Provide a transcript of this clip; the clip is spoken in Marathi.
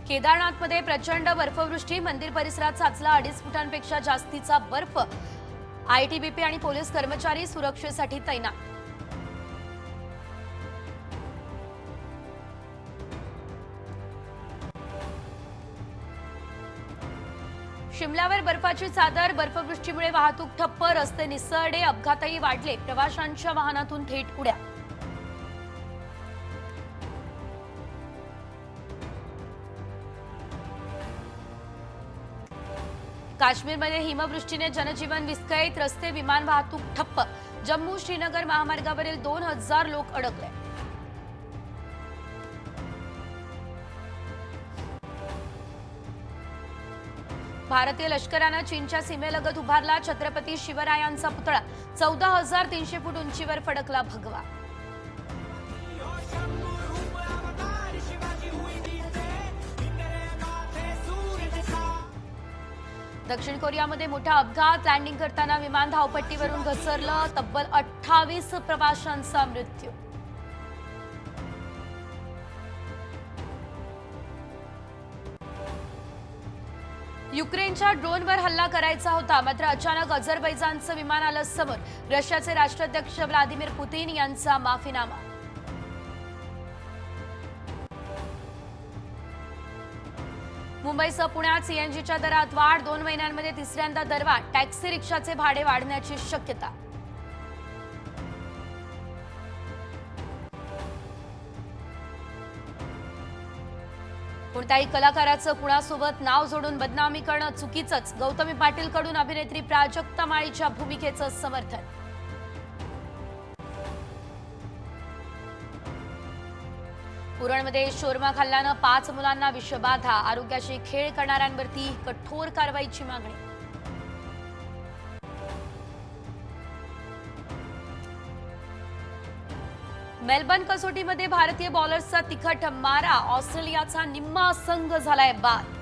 केदारनाथमध्ये प्रचंड बर्फवृष्टी, मंदिर परिसरात साचला 2.5 फुटांपेक्षा जास्तीचा बर्फ। आयटीबीपी आणि पोलीस कर्मचारी सुरक्षेसाठी तैनात। शिमल्यावर बर्फाची चादर, बर्फवृष्टीमुळे वाहतूक ठप्प, रस्ते निसरडे, अपघातही वाढले, प्रवाशांच्या वाहनातून थेट उड्या। काश्मीरमध्ये हिमवृष्टीने जनजीवन विस्कळीत, रस्ते, विमान वाहतूक ठप्प, जम्मू श्रीनगर महामार्गावरील 2000 लोक अडकले। भारतीय लष्करानं चीनच्या सीमेलगत उभारला छत्रपती शिवरायांचा पुतळा, 14,300 फूट उंचीवर फडकला भगवा। दक्षिण कोरियामध्ये मोठा अपघात, लँडिंग करताना विमान धावपट्टीवरून घसरलं, तब्बल 28 प्रवाशांचा मृत्यू। युक्रेनच्या ड्रोनवर हल्ला करायचा होता, मात्र अचानक अझरबैजानचं विमान आलं समोर। रशियाचे राष्ट्राध्यक्ष व्लादिमीर पुतिन यांचा माफीनामा। मुंबईसह पुण्यात सीएनजीच्या दरात वाढ, 2 महिन्यांमध्ये तिसऱ्यांदा दरवाढ, टॅक्सी रिक्षाचे भाडे वाढण्याची शक्यता। कोणत्याही कलाकाराचं कुणासोबत नाव जोडून बदनामी करणं चुकीचंच, गौतमी पाटील कडून अभिनेत्री प्राजक्ता माळीच्या भूमिकेचं समर्थन। उरणमध्ये शोरमा खाल्ल्यानं 5 मुलांना विषबाधा, आरोग्याशी खेळ करणाऱ्यांवरती कठोर कारवाईची मागणी। मेलबर्न कसोटीमध्ये भारतीय बॉलर्सचा तिखट मारा, ऑस्ट्रेलियाचा निम्मा संघ झालाय बाद।